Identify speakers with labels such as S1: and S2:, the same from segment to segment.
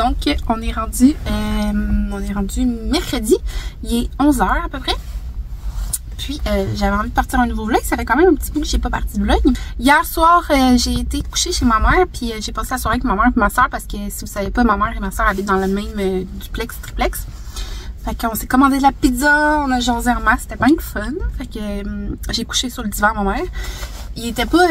S1: Donc, on est rendu mercredi. Il est 11h à peu près. Puis, j'avais envie de partir un nouveau vlog. Ça fait quand même un petit bout que j'ai pas parti de vlog. Hier soir, j'ai été coucher chez ma mère. Puis, j'ai passé la soirée avec ma mère et ma soeur. Parce que, si vous savez pas, ma mère et ma soeur habitent dans le même duplex, triplex. Fait qu'on s'est commandé de la pizza. On a jasé en masse. C'était bien le fun. Fait que, j'ai couché sur le divan à ma mère. Il était pas...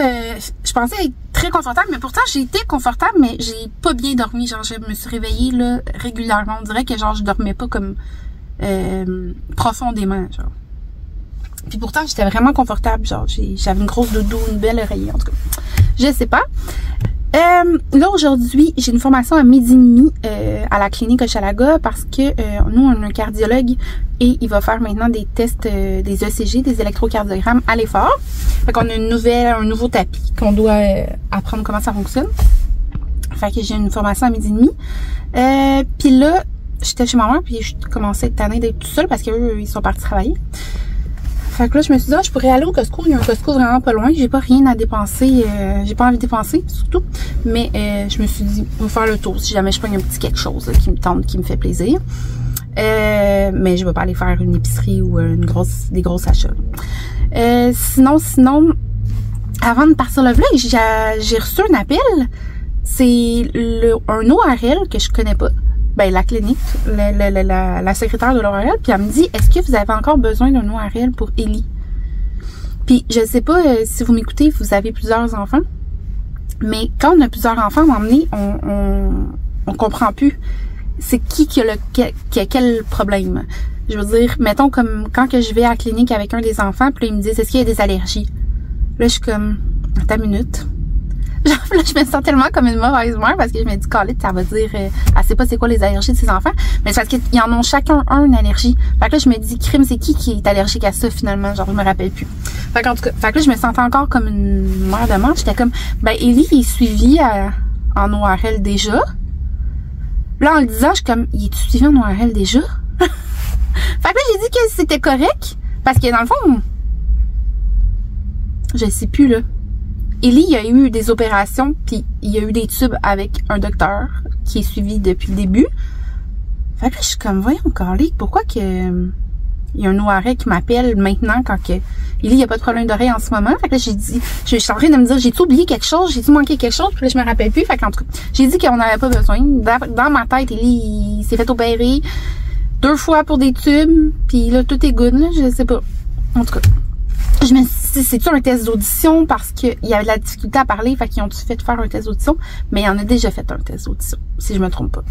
S1: je pensais être très confortable. Mais pourtant, j'ai été confortable. Mais j'ai pas bien dormi. Genre, je me suis réveillée, là, régulièrement. On dirait que, genre, je dormais pas comme... profondément, genre. Puis pourtant, j'étais vraiment confortable. Genre, j'avais une grosse doudou, une belle oreiller, en tout cas. Je sais pas. Là, aujourd'hui, j'ai une formation à 12h30 à la clinique Hochelaga parce que nous, on a un cardiologue et il va faire maintenant des tests, des ECG, des électrocardiogrammes à l'effort. Fait qu'on a un nouveau tapis qu'on doit apprendre comment ça fonctionne. Fait que j'ai une formation à 12h30. Puis là, j'étais chez ma mère puis je commençais à être tannée d'être tout seule parce qu'eux, ils sont partis travailler. Fait que là, je me suis dit, je pourrais aller au Costco. Il y a un Costco vraiment pas loin. J'ai pas rien à dépenser. J'ai pas envie de dépenser, surtout. Mais je me suis dit, on va faire le tour si jamais je prends un petit quelque chose là, qui me tente, qui me fait plaisir. Mais je vais pas aller faire une épicerie ou des gros achats. Sinon, avant de partir le vlog, j'ai reçu un appel. C'est un ORL que je connais pas. Ben, la clinique, la secrétaire de l'ORL, puis elle me dit, est-ce que vous avez encore besoin d'un ORL pour Ellie? Puis, je sais pas si vous m'écoutez, vous avez plusieurs enfants, mais quand on a plusieurs enfants, à un moment donné, on comprend plus c'est qui a quel problème. Je veux dire, mettons comme quand que je vais à la clinique avec un des enfants, puis là, ils me disent, est-ce qu'il y a des allergies? Là, je suis comme, attends une minute. Genre, là, je me sens tellement comme une mauvaise mère parce que je me dis, Colette, ça va dire, elle sait pas c'est quoi les allergies de ses enfants. Mais c'est parce qu'ils en ont chacun une allergie. Fait que là, je me dis, crime, c'est qui est allergique à ça finalement? Genre, je me rappelle plus. Fait qu'en tout cas, fait que là, je me sentais encore comme une mère de manche. J'étais comme, ben, Ellie, il est suivi en ORL déjà. Là, en le disant, je suis comme, il est suivi en ORL déjà? Fait que là, j'ai dit que c'était correct. Parce que dans le fond, je sais plus, là. Ellie, il y a eu des opérations, puis il y a eu des tubes avec un docteur qui est suivi depuis le début. Fait que là, je suis comme, voyons, Carly, pourquoi que il y a un ORL qui m'appelle maintenant quand que Ellie, il n'y a pas de problème d'oreille en ce moment. Fait que là, j'ai dit, je suis en train de me dire, j'ai-tu oublié quelque chose? J'ai-tu manqué quelque chose? Puis là, je me rappelle plus. Fait qu'en tout cas, j'ai dit qu'on n'avait pas besoin. Dans ma tête, Ellie, il s'est fait opérer 2 fois pour des tubes, puis là, tout est good, là, je sais pas. En tout cas. Je me suis dit, c'est-tu un test d'audition parce qu'il y avait de la difficulté à parler, fait qu'ils ont fait faire un test d'audition, mais il y en a déjà fait un test d'audition, si je me trompe pas.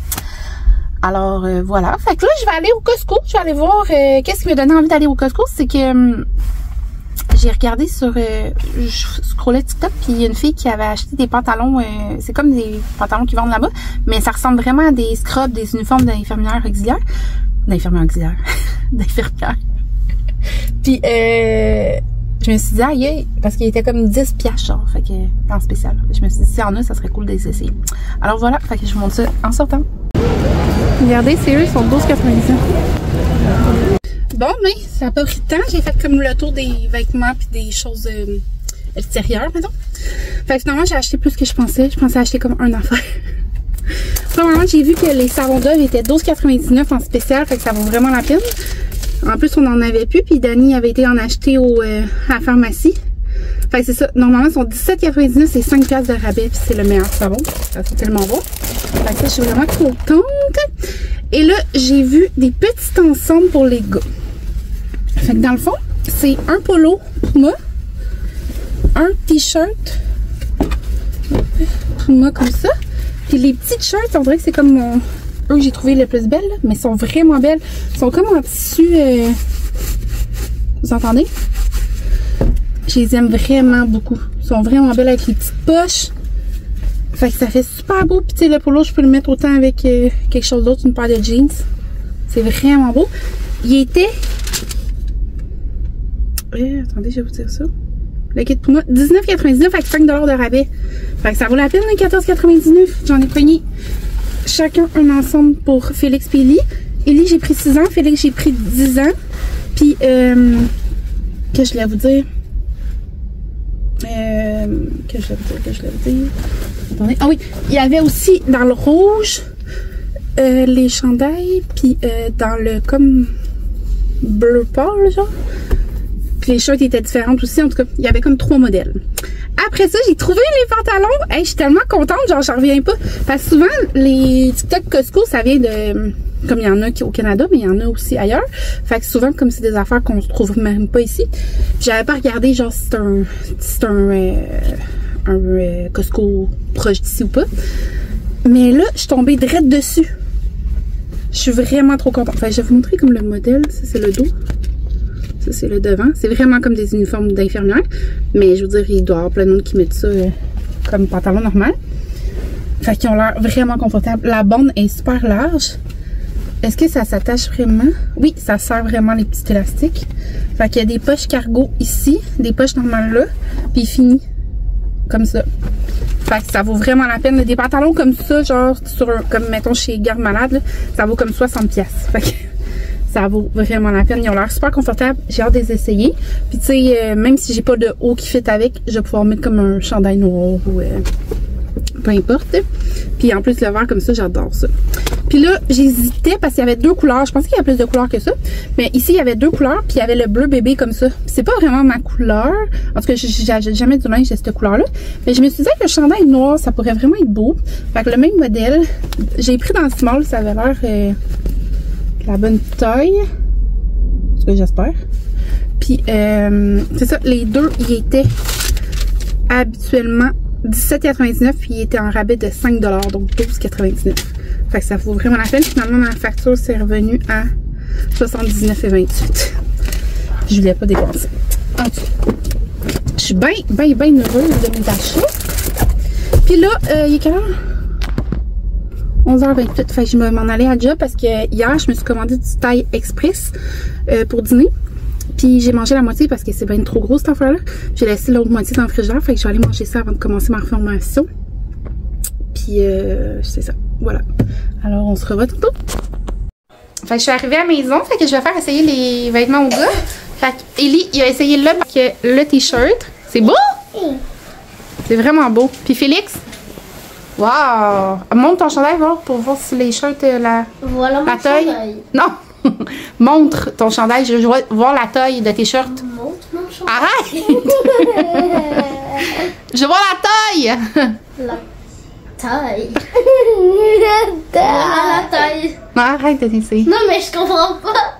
S1: Alors, voilà. Fait que là, je vais aller au Costco, je vais aller voir, qu'est-ce qui m'a donné envie d'aller au Costco, c'est que j'ai regardé je scrollais TikTok, puis il y a une fille qui avait acheté des pantalons, c'est comme des pantalons qui vendent là-bas, mais ça ressemble vraiment à des scrubs, des uniformes d'infirmières auxiliaires. D'infirmières auxiliaires. D'infirmières. Puis, je me suis dit, aïe, parce qu'il était comme 10 piastres, genre, fait que, en spécial. Je me suis dit, si y en a, ça serait cool d'essayer. Alors voilà, fait que je vous montre ça en sortant. Regardez, c'est eux, ils sont 12,99. Bon, mais ça n'a pas pris de temps. J'ai fait comme le tour des vêtements puis des choses extérieures, mettons. Fait que finalement, j'ai acheté plus que je pensais. Je pensais acheter comme un affaire. Premièrement, j'ai vu que les savons Dove étaient 12,99 en spécial, fait que ça vaut vraiment la peine. En plus, on n'en avait plus, puis Dani avait été en acheter à la pharmacie. Fait que c'est ça. Normalement, ils sont 17,99, c'est 5 piastres de rabais, puis c'est le meilleur savon. Ça, c'est tellement bon. Fait que ça, je suis vraiment contente. Et là, j'ai vu des petits ensembles pour les gars. Fait que dans le fond, c'est un polo Puma, un t-shirt Puma comme ça. Puis les petites shirts, on dirait que c'est comme eux que j'ai trouvé les plus belles, là, mais elles sont vraiment belles. Elles sont comme en tissu. Vous entendez? Je les aime vraiment beaucoup. Elles sont vraiment belles avec les petites poches. Fait que ça fait super beau. Puis tu sais, le polo, je peux le mettre autant avec quelque chose d'autre, une paire de jeans. C'est vraiment beau. Il était... attendez, je vais vous dire ça. Le kit Puma, 19,99 avec 5 $ de rabais. Fait que ça vaut la peine, 14,99. J'en ai pogné chacun un ensemble pour Félix et Ellie. Ellie, j'ai pris 6 ans. Félix, j'ai pris 10 ans. Puis, que je voulais vous dire? Que je voulais vous dire? Attendez. Ah oui, il y avait aussi dans le rouge les chandails, puis dans le comme bleu pâle, genre. Puis les shirts étaient différentes aussi. En tout cas, il y avait comme 3 modèles. Après ça, j'ai trouvé les pantalons. Hey, je suis tellement contente, genre j'en reviens pas. Parce que souvent, les TikTok Costco, ça vient de... Comme il y en a au Canada, mais il y en a aussi ailleurs. Fait que souvent, comme c'est des affaires qu'on se trouve même pas ici, j'avais pas regardé genre si c'est un Costco proche d'ici ou pas. Mais là, je suis tombée direct dessus. Je suis vraiment trop contente. Enfin, je vais vous montrer comme le modèle. Ça, c'est le dos. Ça, c'est le devant. C'est vraiment comme des uniformes d'infirmière. Mais je veux dire, il doit y avoir plein de monde qui mettent ça comme pantalon normal. Fait qu'ils ont l'air vraiment confortables. La bande est super large. Est-ce que ça s'attache vraiment? Oui, ça sert vraiment les petits élastiques. Fait qu'il y a des poches cargo ici, des poches normales là, puis fini. Comme ça. Fait que ça vaut vraiment la peine. Des pantalons comme ça, genre, comme mettons chez Garde Malade, là, ça vaut comme 60$. Fait que ça vaut vraiment la peine. Ils ont l'air super confortables. J'ai hâte de les essayer. Puis tu sais, même si j'ai pas de haut qui fit avec, je vais pouvoir mettre comme un chandail noir ou peu importe. Puis en plus, le vert comme ça, j'adore ça. Puis là, j'hésitais parce qu'il y avait 2 couleurs. Je pensais qu'il y avait plus de couleurs que ça. Mais ici, il y avait 2 couleurs. Puis il y avait le bleu bébé comme ça. C'est pas vraiment ma couleur. En tout cas, j'ai jamais du linge de cette couleur-là. Mais je me suis dit que le chandail noir, ça pourrait vraiment être beau. Fait que le même modèle, j'ai pris dans le small. Ça avait l'air la bonne taille. En tout cas, j'espère. Puis, c'est ça. Les deux, ils étaient habituellement 17,99 puis il était en rabais de 5$, donc 12,99. Fait que ça vaut vraiment la peine. Finalement, ma facture s'est revenue à 79,28. Je voulais pas dépenser. En tout cas, je suis bien heureuse de mes achats. Puis là, il est quelle heure? 11h28. Fait que je vais m'en aller à job parce que hier, je me suis commandé du taille express pour dîner. Puis j'ai mangé la moitié parce que c'est bien trop gros cette affaire-là. J'ai laissé l'autre moitié dans le frigidaire. Fait que je vais aller manger ça avant de commencer ma formation. Puis c'est ça. Voilà. Alors on se revoit tantôt. Fait que je suis arrivée à la maison. Fait que je vais faire essayer les vêtements au gars. Fait que Ellie, il a essayé le t-shirt. C'est beau? C'est vraiment beau. Puis Félix? Waouh! Montre ton chandail voir, pour voir si les shirts, la taille. Chandail. Non! Montre ton chandail, je veux voir la taille de tes shirts.
S2: Montre mon chandail.
S1: Arrête! Je veux voir la taille!
S2: La taille. La taille.
S1: Non, arrête de t'essayer.
S2: Non, mais je comprends pas.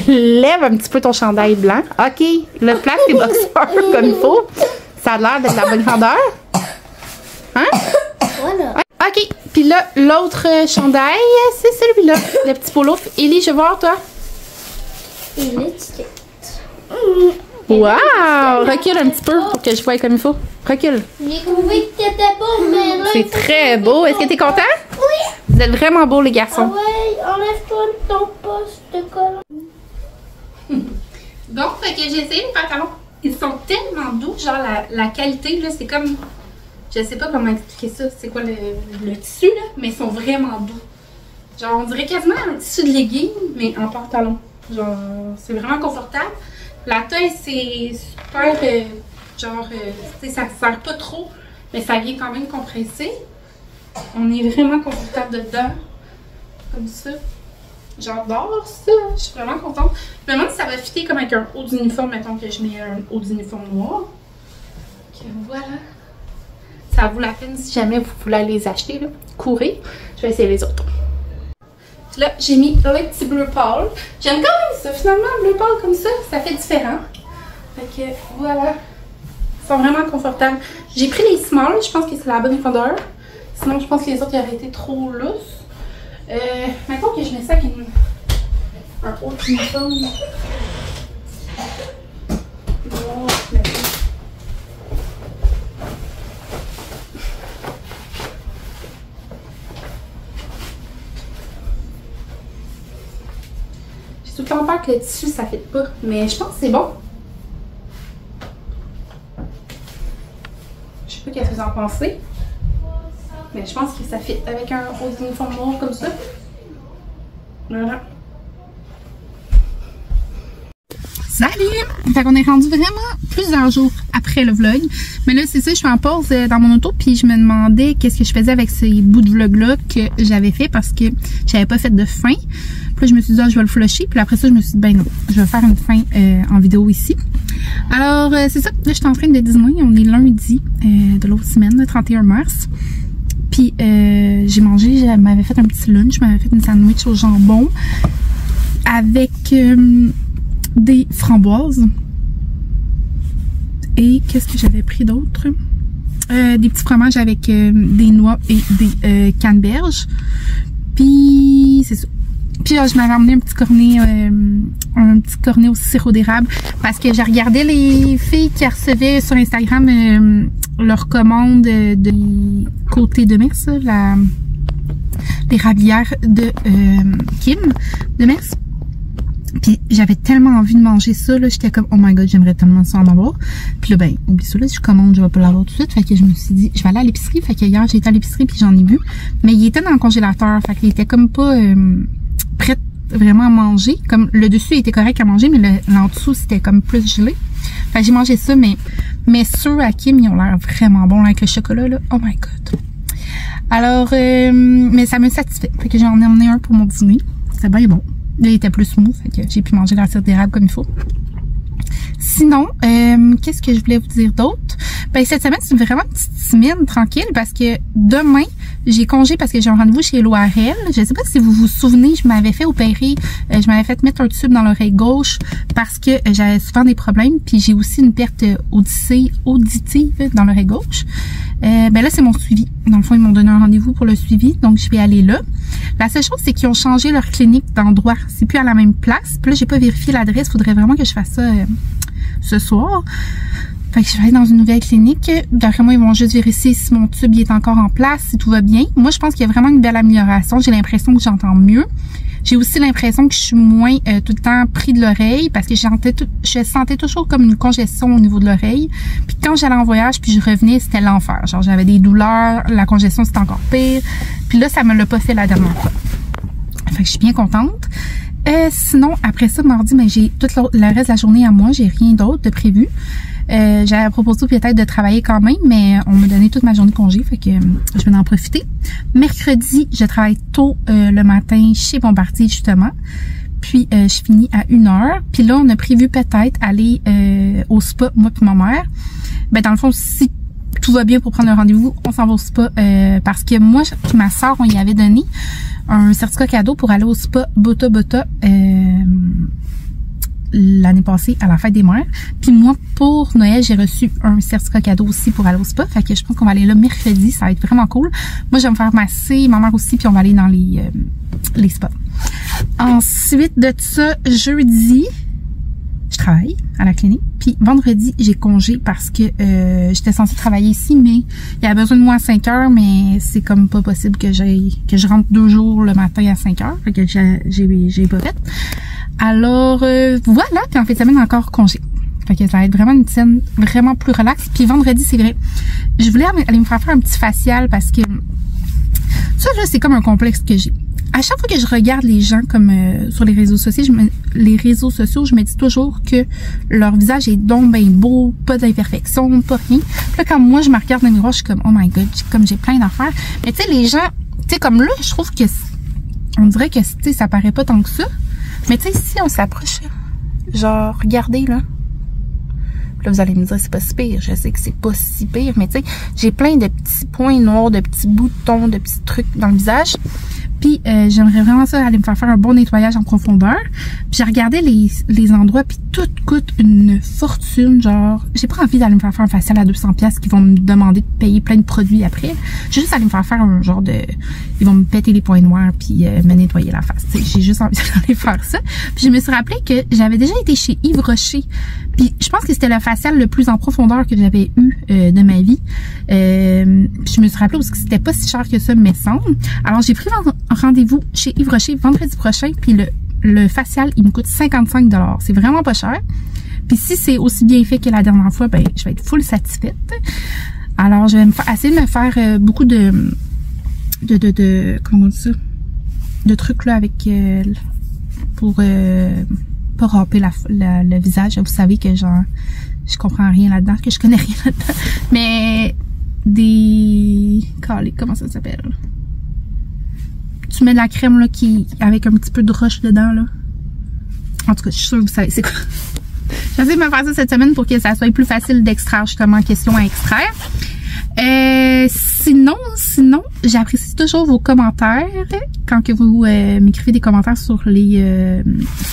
S1: Lève un petit peu ton chandail blanc. OK, le place tes boxeurs comme il faut. Ça a l'air d'être de la bonne grandeur. Hein?
S2: Voilà.
S1: OK, puis là, l'autre chandail, c'est celui-là, le petit polo. Ellie, je veux voir, toi.
S2: Il est étiquette.
S1: Wow! Recule un petit peu pour que je voie comme il faut. Recule.
S2: J'ai trouvé que t'étais beau, mais là...
S1: C'est très beau. Est-ce que t'es content?
S2: Oui.
S1: Vous êtes vraiment beaux, les garçons.
S2: Ah ouais, enlève-toi de ton poste de collant.
S1: Donc, fait que j'ai essayé les pantalons. Ils sont tellement doux, genre la qualité, là, c'est comme... Je sais pas comment expliquer ça, c'est quoi le tissu, là, mais ils sont vraiment doux. Genre, on dirait quasiment un tissu de legging, mais en pantalon. Genre, c'est vraiment confortable. La taille, c'est super, genre, tu sais, ça ne sert pas trop, mais ça vient quand même compressé. On est vraiment confortable dedans, comme ça. J'adore ça, je suis vraiment contente. Je me demande si ça va fitter comme avec un haut d'uniforme, mettons que je mets un haut d'uniforme noir. Donc, voilà. Ça vaut la peine si jamais vous voulez les acheter, là. Courez. Je vais essayer les autres. Là, j'ai mis le petit bleu pâle. J'aime quand même ça, finalement, bleu pâle comme ça fait différent. Fait que, voilà. Ils sont vraiment confortables. J'ai pris les small, je pense que c'est la bonne grandeur. Sinon, je pense que les autres, ils auraient été trop lousses. Maintenant que je mets ça avec un haut uniforme. J'ai tout le temps peur que le tissu, ça ne fit pas. Mais je pense que c'est bon. Je sais pas qu'est-ce que vous en pensez. Mais je pense que ça fit avec un haut uniforme noir comme ça. Voilà. Salut! Fait qu'on est rendu vraiment plusieurs jours après le vlog. Mais là, c'est ça, je suis en pause dans mon auto, puis je me demandais qu'est-ce que je faisais avec ces bouts de vlog-là que j'avais fait parce que j'avais pas fait de fin. Puis là, je me suis dit, ah, je vais le flusher. Puis après ça, je me suis dit, ben non, je vais faire une fin en vidéo ici. Alors, c'est ça. Là, je suis en train de dîner. On est lundi de l'autre semaine, le 31 mars. Puis j'ai mangé, je m'avais fait un petit lunch, je m'avais fait une sandwich au jambon avec des framboises. Et qu'est-ce que j'avais pris d'autre? Des petits fromages avec des noix et des canneberges. Puis c'est ça. Puis je m'avais emmené un petit cornet au sirop d'érable parce que j'ai regardé les filles qui recevaient sur Instagram leur commande de côté de Metz, l'érablière de Kim de Metz. Puis j'avais tellement envie de manger ça, là, j'étais comme, oh my god, j'aimerais tellement ça en avoir. Puis là, ben, oublie ça, là, si je commande, je vais pas l'avoir tout de suite. Fait que je me suis dit, je vais aller à l'épicerie. Fait que hier, j'ai été à l'épicerie puis j'en ai vu. Mais il était dans le congélateur. Fait qu'il était comme pas prêt vraiment à manger. Comme le dessus était correct à manger, mais l'en dessous, c'était comme plus gelé. Fait que j'ai mangé ça, mais ceux à Kim, ils ont l'air vraiment bons là, avec le chocolat, là. Oh my god. Alors, mais ça me satisfait. Fait que j'en ai emmené un pour mon dîner. C'était bien bon. Là, il était plus smooth, fait que j'ai pu manger la sirop d'érable comme il faut. Sinon, qu'est-ce que je voulais vous dire d'autre? Ben, cette semaine, c'est vraiment une petite semaine tranquille parce que demain, j'ai congé parce que j'ai un rendez-vous chez l'ORL. Je sais pas si vous vous souvenez, je m'avais fait opérer, je m'avais fait mettre un tube dans l'oreille gauche parce que j'avais souvent des problèmes, puis j'ai aussi une perte auditive dans l'oreille gauche. Ben là, c'est mon suivi. Dans le fond, ils m'ont donné un rendez-vous pour le suivi, donc je vais aller là. La seule chose, c'est qu'ils ont changé leur clinique d'endroit. C'est plus à la même place. Puis là, j'ai pas vérifié l'adresse. Faudrait vraiment que je fasse ça ce soir. Fait que je vais aller dans une nouvelle clinique. D'après moi, ils vont juste vérifier si mon tube est encore en place, si tout va bien. Moi, je pense qu'il y a vraiment une belle amélioration. J'ai l'impression que j'entends mieux. J'ai aussi l'impression que je suis moins tout le temps pris de l'oreille parce que je sentais toujours comme une congestion au niveau de l'oreille. Puis quand j'allais en voyage puis je revenais, c'était l'enfer. Genre j'avais des douleurs, la congestion c'était encore pire. Puis là, ça me l'a pas fait la dernière fois. Fait que je suis bien contente. Sinon, après ça, mardi, ben, j'ai tout le reste de la journée à moi. J'ai rien d'autre de prévu. J'avais proposé peut-être de travailler quand même, mais on m'a donné toute ma journée de congé, fait que je vais en profiter. Mercredi, je travaille tôt le matin chez Bombardier, justement. Puis, je finis à 1h. Puis là, on a prévu peut-être aller au spa, moi puis ma mère. Ben, dans le fond, si tout va bien pour prendre un rendez-vous, on s'en va au spa. Parce que moi puis ma soeur, on y avait donné un certificat cadeau pour aller au spa Bota Bota l'année passée à la fête des mères. Puis moi, pour Noël, j'ai reçu un certificat cadeau aussi pour aller au spa. Fait que je pense qu'on va aller là mercredi. Ça va être vraiment cool. Moi, je vais me faire masser, ma mère aussi, puis on va aller dans les spas. Ensuite de ça, jeudi, je travaille à la clinique. Puis vendredi, j'ai congé parce que j'étais censée travailler ici, mais il y avait besoin de moi à 5 heures, mais c'est comme pas possible que je rentre 2 jours le matin à 5 heures. Fait que j'ai pas fait. Alors, voilà. Puis en fait, ça mène encore congé. Fait que ça va être vraiment une scène vraiment plus relaxe. Puis vendredi, c'est vrai, je voulais aller me faire un petit facial parce que ça, là, c'est comme un complexe que j'ai. À chaque fois que je regarde les gens comme sur les réseaux sociaux, je me dis toujours que leur visage est donc bien beau, pas d'imperfection, pas rien. Puis là, quand moi, je me regarde dans le miroir, je suis comme, oh my god, comme j'ai plein d'affaires. Mais tu sais, les gens, tu sais, comme là, je trouve que, on dirait que, tu sais, ça paraît pas tant que ça. Mais tu sais, si on s'approche, genre, regardez, là. Puis là, vous allez me dire, c'est pas si pire. Je sais que c'est pas si pire, mais tu sais, j'ai plein de petits points noirs, de petits boutons, de petits trucs dans le visage. Puis j'aimerais vraiment ça aller me faire un bon nettoyage en profondeur. Puis j'ai regardé les endroits, puis tout coûte une fortune. Genre, j'ai pas envie d'aller me faire un facial à 200$ qui vont me demander de payer plein de produits après. J'ai juste aller me faire un genre de... Ils vont me péter les points noirs puis me nettoyer la face. J'ai juste envie d'aller faire ça. Puis je me suis rappelé que j'avais déjà été chez Yves Rocher. Puis je pense que c'était le facial le plus en profondeur que j'avais eu de ma vie. Puis je me suis rappelé aussi que c'était pas si cher que ça, me semble. Alors j'ai pris rendez-vous chez Yves Rocher vendredi prochain. Puis le facial, il me coûte 55$. C'est vraiment pas cher. Puis si c'est aussi bien fait que la dernière fois, ben je vais être full satisfaite. Alors je vais essayer de me faire beaucoup de comment on dit ça? De trucs là avec pour pas râper le visage. Vous savez que genre, je comprends rien là-dedans, que je connais rien là-dedans. Mais comment ça s'appelle? Tu mets de la crème là avec un petit peu de roche dedans là. En tout cas, je suis sûre que vous savez c'est quoi. J'essaie de me faire ça cette semaine pour que ça soit plus facile d'extraire justement question à extraire. Sinon, j'apprécie toujours vos commentaires quand que vous m'écrivez des commentaires sur mes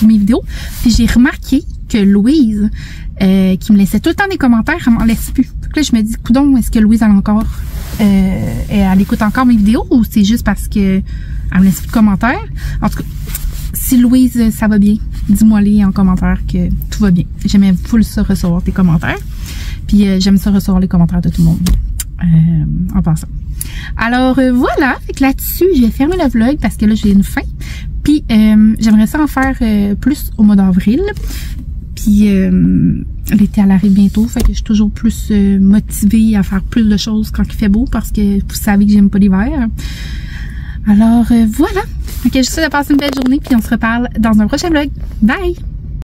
S1: vidéos. Puis j'ai remarqué que Louise, qui me laissait tout le temps des commentaires, elle m'en laisse plus. Donc là, je me dis, coudonc, est-ce que Louise elle écoute encore mes vidéos ou c'est juste parce que elle me laisse plus de commentaires? En tout cas, si Louise, ça va bien, dis-moi-les en commentaire que tout va bien. J'aimais full ça recevoir tes commentaires. Puis j'aime ça recevoir les commentaires de tout le monde. En passant. Alors voilà, fait que là-dessus, je vais fermer le vlog parce que là, j'ai une fin. Puis j'aimerais ça en faire plus au mois d'avril. Puis l'été elle arrive bientôt, fait que je suis toujours plus motivée à faire plus de choses quand il fait beau parce que vous savez que j'aime pas l'hiver. Alors voilà. Ok, je vous souhaite de passer une belle journée puis on se reparle dans un prochain vlog. Bye!